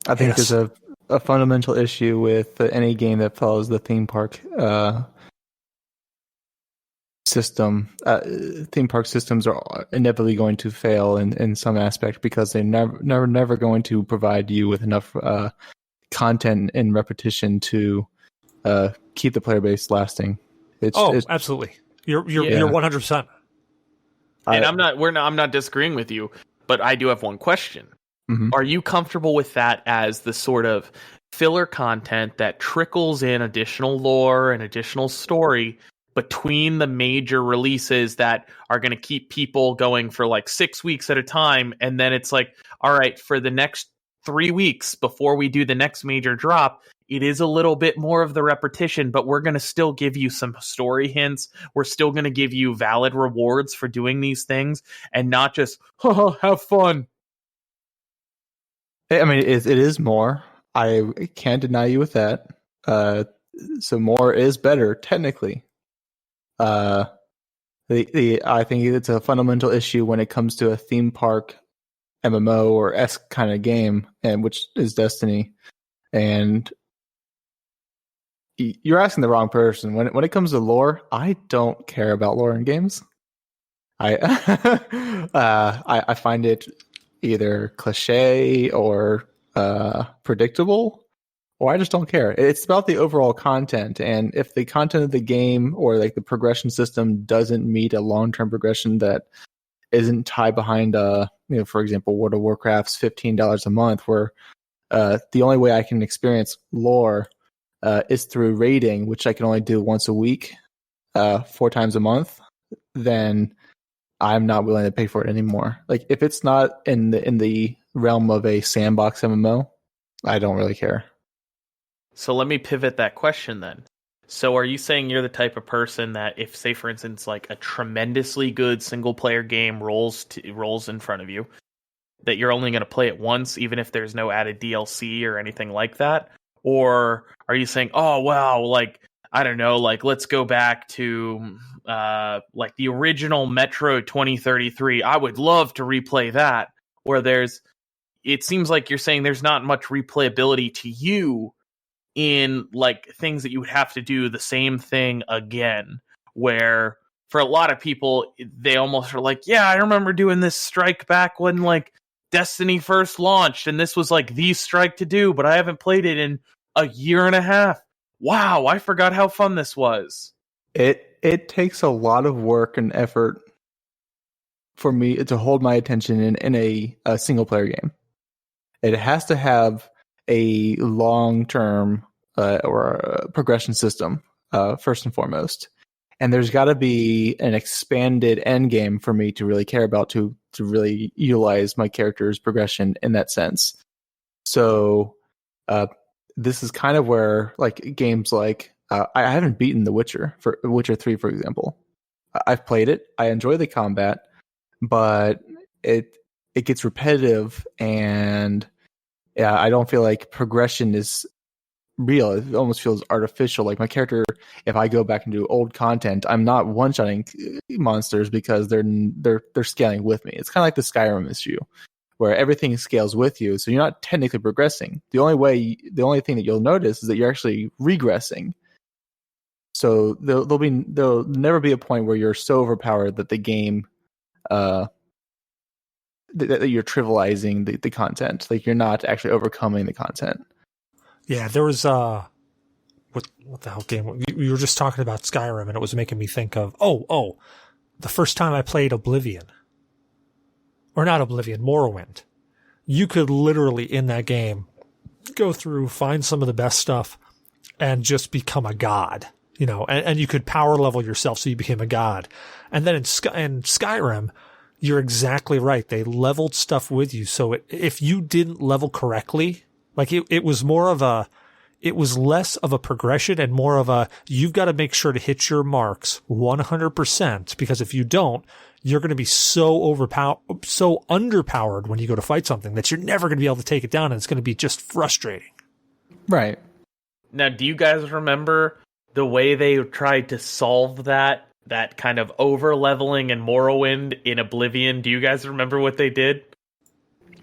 I think there's a fundamental issue with any game that follows the theme park system. Theme park systems are inevitably going to fail in some aspect because they're never going to provide you with enough content and repetition to keep the player base lasting. Absolutely. You're 100%. And I'm not disagreeing with you. But I do have one question. Mhm. Are you comfortable with that as the sort of filler content that trickles in additional lore and additional story between the major releases that are going to keep people going for like 6 weeks at a time? And then it's like, all right, for the next 3 weeks before we do the next major drop, it is a little bit more of the repetition, but we're going to still give you some story hints. We're still going to give you valid rewards for doing these things and not just, have fun. I mean, it is more. I can't deny you with that. So more is better technically. I think it's a fundamental issue when it comes to a theme park MMO or esque kind of game, and which is Destiny. And you're asking the wrong person. When it comes to lore, I don't care about lore in games. I I find it either cliche or predictable, or I just don't care. It's about the overall content, and if the content of the game or like the progression system doesn't meet a long-term progression that isn't tied behind, for example, World of Warcraft's $15 a month, where the only way I can experience lore is through raiding, which I can only do once a week, 4 times a month, then I'm not willing to pay for it anymore. Like if it's not in the realm of a sandbox MMO, I don't really care. So let me pivot that question then. So are you saying you're the type of person that if, say, for instance, like a tremendously good single player game rolls in front of you, that you're only going to play it once, even if there's no added DLC or anything like that? Or are you saying, oh, wow, like, I don't know, like, let's go back to like the original Metro 2033. I would love to replay that. Or it seems like you're saying there's not much replayability to you in like things that you would have to do the same thing again, where for a lot of people, they almost are like, yeah, I remember doing this strike back when like Destiny first launched, and this was like the strike to do, but I haven't played it in a year and a half. Wow, I forgot how fun this was. It takes a lot of work and effort for me to hold my attention in a single player game. It has to have a long-term or a progression system, first and foremost. And there's got to be an expanded end game for me to really care about, to really utilize my character's progression in that sense. So this is kind of where like games like I haven't beaten The Witcher, for Witcher 3, for example. I've played it. I enjoy the combat, but it gets repetitive, and yeah, I don't feel like progression is real. It almost feels artificial. Like my character, if I go back and do old content, I'm not one-shotting monsters because they're scaling with me. It's kind of like the Skyrim issue, where everything scales with you, so you're not technically progressing. The only thing that you'll notice is that you're actually regressing. So there'll never be a point where you're so overpowered that the game that you're trivializing the content. Like you're not actually overcoming the content. Yeah, there was what the hell game? We were just talking about Skyrim, and it was making me think of the first time I played Oblivion, or not Oblivion, Morrowind. You could literally in that game go through, find some of the best stuff, and just become a god. And you could power level yourself so you became a god. And then in Skyrim, you're exactly right. They leveled stuff with you. So if you didn't level correctly, like it was less of a progression and more of a, you've got to make sure to hit your marks 100%, because if you don't, you're going to be so underpowered when you go to fight something that you're never going to be able to take it down, and it's going to be just frustrating. Right. Now, do you guys remember the way they tried to solve that kind of over-leveling in Morrowind in Oblivion? Do you guys remember what they did?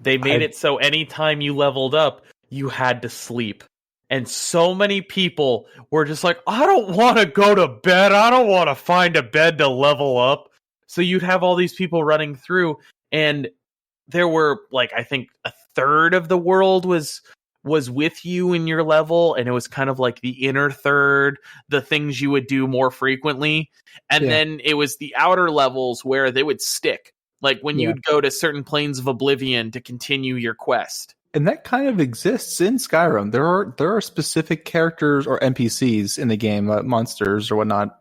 They made it so anytime you leveled up, you had to sleep. And so many people were just like, I don't want to go to bed. I don't want to find a bed to level up. So you'd have all these people running through, and there were, like, I think a third of the world was with you in your level, and it was kind of like the inner third, the things you would do more frequently. And then it was the outer levels where they would stick. Like when you'd go to certain planes of Oblivion to continue your quest. And that kind of exists in Skyrim. There are specific characters or NPCs in the game, monsters or whatnot,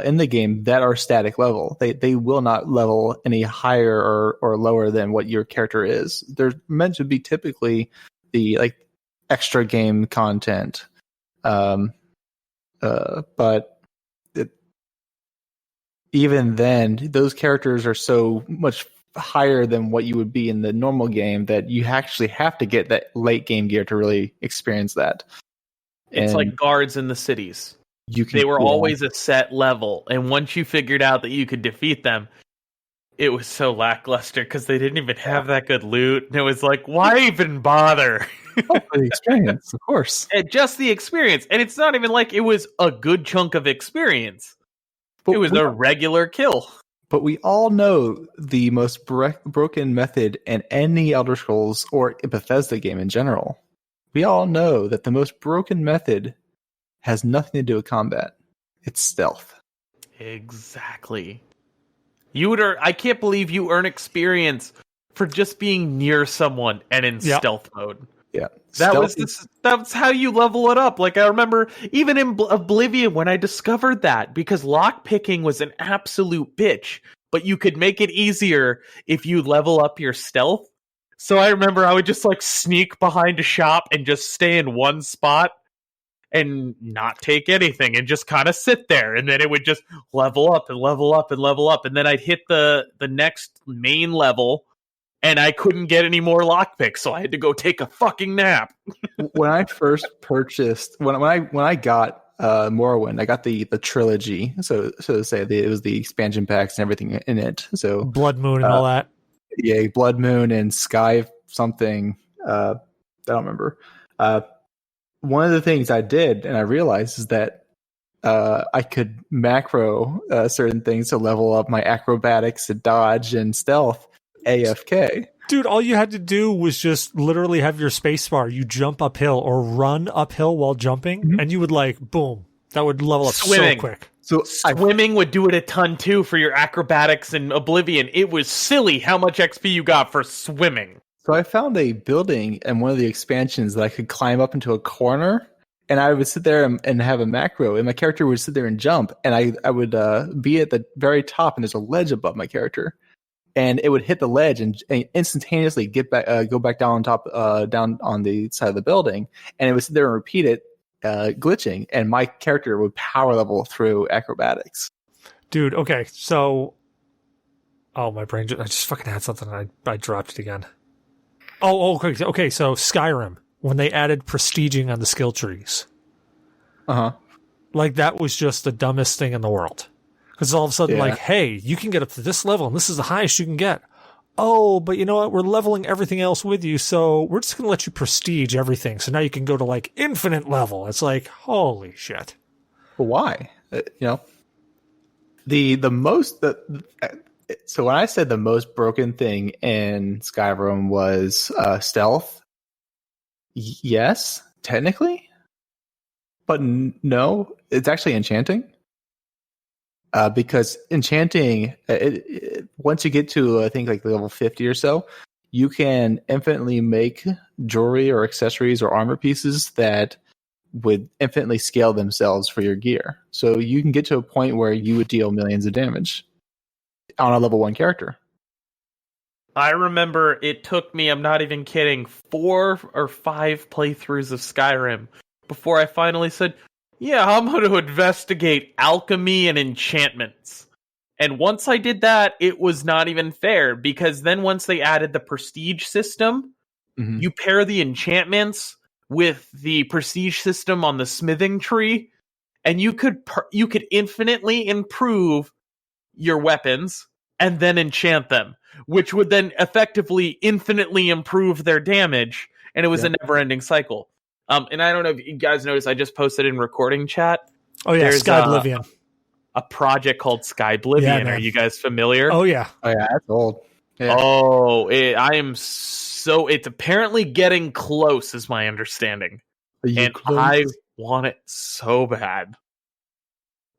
in the game that are static level. They will not level any higher or lower than what your character is. They're meant to be typically the like extra game content. But even then, those characters are so much higher than what you would be in the normal game that you actually have to get that late game gear to really experience that. It's like guards in the cities. They were always a set level, and once you figured out that you could defeat them, it was so lackluster because they didn't even have that good loot, and it was like, why even bother? For the experience, of course. And just the experience, and it's not even like it was a good chunk of experience. But it was a regular kill. But we all know the most broken method in any Elder Scrolls or Bethesda game in general. We all know that the most broken method has nothing to do with combat. It's stealth. Exactly. I can't believe you earn experience for just being near someone and in stealth mode. Yeah. That's how you level it up. Like I remember even in Oblivion when I discovered that, because lockpicking was an absolute bitch, but you could make it easier if you level up your stealth. So I remember I would just like sneak behind a shop and just stay in one spot and not take anything and just kind of sit there, and then it would just level up and level up and level up, and then I'd hit the next main level and I couldn't get any more lockpicks, so I had to go take a fucking nap. When I first purchased, when I got Morrowind, I got the trilogy, so to say, it was the expansion packs and everything in it. So Blood Moon and all that. Yeah, Blood Moon and Sky something. I don't remember. One of the things I did, and I realized, is that I could macro certain things to level up my acrobatics and dodge and stealth AFK. Dude, all you had to do was just literally have your spacebar. You jump uphill or run uphill while jumping, and you would boom. That would level up so quick. So swimming would do it a ton too for your acrobatics in Oblivion. It was silly how much XP you got for swimming. So I found a building in one of the expansions that I could climb up into a corner, and I would sit there and have a macro, and my character would sit there and jump, and I would be at the very top, and there's a ledge above my character, and it would hit the ledge and instantaneously go back down on top, down on the side of the building, and it would sit there and repeat it, glitching, and my character would power level through acrobatics. Dude, okay, so my brain I just fucking had something and I dropped it again. Okay, so Skyrim, when they added prestiging on the skill trees. Like, that was just the dumbest thing in the world. Because all of a sudden, hey, you can get up to this level, and this is the highest you can get. Oh, but you know what? We're leveling everything else with you, so we're just going to let you prestige everything. So now you can go to, infinite level. It's like, holy shit. Well, why? So when I said the most broken thing in Skyrim was stealth, yes, technically, but no, it's actually enchanting. Because enchanting, once you get to I think level 50 or so, you can infinitely make jewelry or accessories or armor pieces that would infinitely scale themselves for your gear. So you can get to a point where you would deal millions of damage on a level 1 character. I remember it took me, I'm not even kidding, 4 or 5 playthroughs of Skyrim before I finally said, yeah, I'm going to investigate alchemy and enchantments. And once I did that, it was not even fair, because then once they added the prestige system, you pair the enchantments with the prestige system on the smithing tree, and you could infinitely improve your weapons and then enchant them, which would then effectively infinitely improve their damage, and it was a never-ending cycle. And I don't know if you guys noticed, I just posted in recording chat. Oh yeah, there's Skyblivion. A project called Skyblivion. Yeah, are you guys familiar? Oh yeah. Oh yeah, that's old. Yeah. It's apparently getting close, is my understanding. And close? I want it so bad.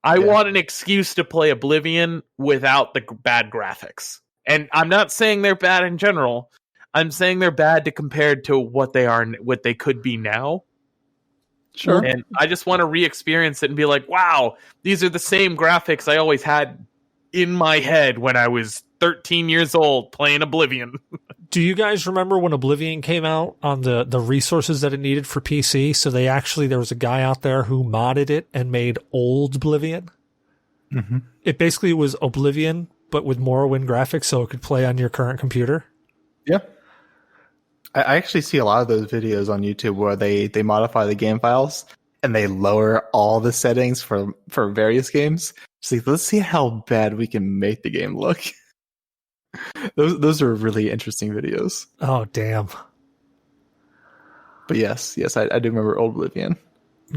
I want an excuse to play Oblivion without the bad graphics. And I'm not saying they're bad in general. I'm saying they're bad to compared to what they are, what they could be now. Sure. And I just want to re-experience it and be like, wow, these are the same graphics I always had in my head when I was 13 years old playing Oblivion. Do you guys remember when Oblivion came out on the resources that it needed for PC? So there was a guy out there who modded it and made old Oblivion. Mm-hmm. It basically was Oblivion, but with Morrowind graphics so it could play on your current computer. Yeah. I actually see a lot of those videos on YouTube where they modify the game files and they lower all the settings for various games. So let's see how bad we can make the game look. Those are really interesting videos. Oh, damn. But yes, I do remember old Oblivion.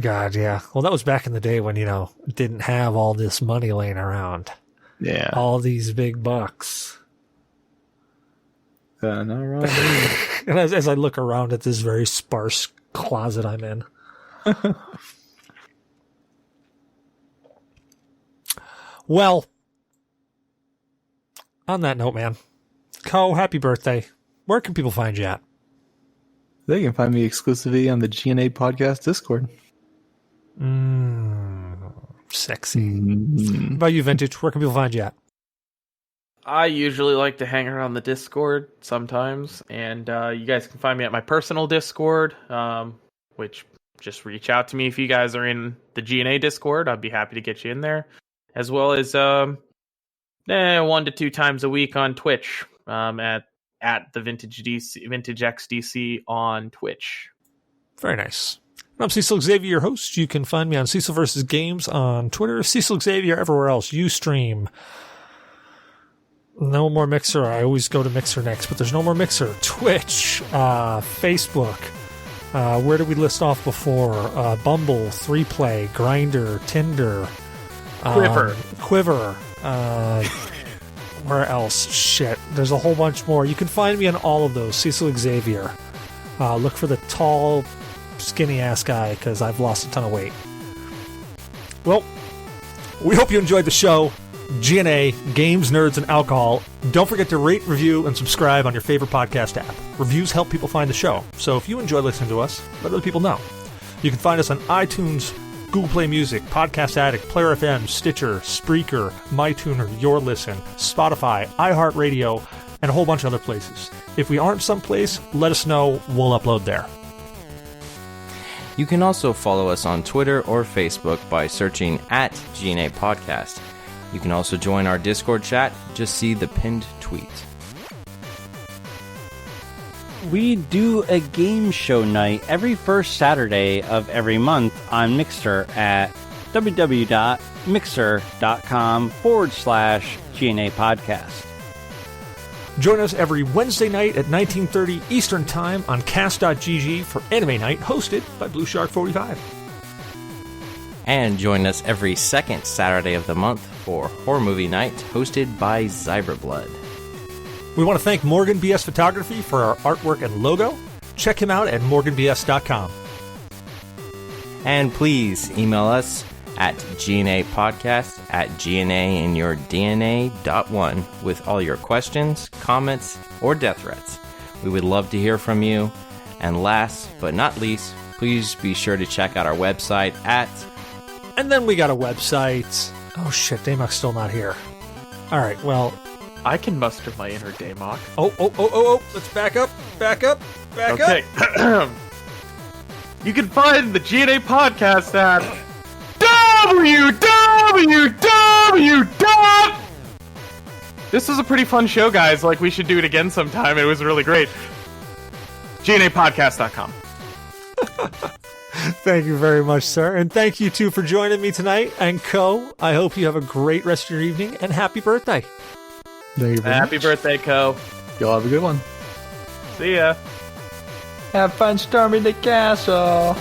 God, yeah. Well, that was back in the day when, didn't have all this money laying around. Yeah. All these big bucks. Not wrong. And as I look around at this very sparse closet I'm in. Well, on that note, man, Koh, happy birthday. Where can people find you at? They can find me exclusively on the G.N.A podcast Discord. Sexy. What about you, Vintage? Where can people find you at? I usually like to hang around the Discord sometimes, and you guys can find me at my personal Discord, which just reach out to me if you guys are in the G.N.A Discord. I'd be happy to get you in there, as well as 1 to 2 times a week on Twitch at the Vintage XDC on Twitch. Very nice. I'm Cecil Xavier, your host. You can find me on Cecil vs. Games on Twitter, Cecil Xavier everywhere else. Ustream. No more Mixer. I always go to Mixer next, but there's no more Mixer. Twitch, Facebook. Where did we list off before? Bumble, 3Play, Grindr, Tinder, Quiver. Where else? Shit. There's a whole bunch more. You can find me on all of those. Cecil Xavier. Look for the tall, skinny-ass guy, because I've lost a ton of weight. Well, we hope you enjoyed the show. G.N.A, Games, Nerds, and Alcohol. Don't forget to rate, review, and subscribe on your favorite podcast app. Reviews help people find the show, so if you enjoy listening to us, let other people know. You can find us on iTunes, Google Play Music, Podcast Addict, Player FM, Stitcher, Spreaker, MyTuner, Your Listen, Spotify, iHeartRadio, and a whole bunch of other places. If we aren't someplace, let us know. We'll upload there. You can also follow us on Twitter or Facebook by searching at G.N.A Podcast. You can also join our Discord chat. Just see the pinned tweet. We do a game show night every first Saturday of every month on Mixer at www.mixer.com/G.N.A podcast. Join us every Wednesday night at 19:30 Eastern Time on Cast.gg for Anime Night, hosted by Blue Shark 45. And join us every second Saturday of the month for Horror Movie Night, hosted by Zyberblood. We want to thank Morgan BS Photography for our artwork and logo. Check him out at morganbs.com. And please email us at GNApodcast@GNAinyourdNA.1 with all your questions, comments, or death threats. We would love to hear from you. And last but not least, please be sure to check out our website at... And then we got a website. Oh shit, Damok's still not here. Alright, well... I can muster my inner Damok. Oh, let's back up. Okay. You can find the G.N.A podcast at www. This was a pretty fun show, guys. Like, we should do it again sometime. It was really great. GNApodcast.com. Thank you very much, sir. And thank you, too, for joining me tonight. And Koh, I hope you have a great rest of your evening, and happy birthday. Thank you very Happy much. birthday, Koh. Y'all have a good one. See ya. Have fun storming the castle.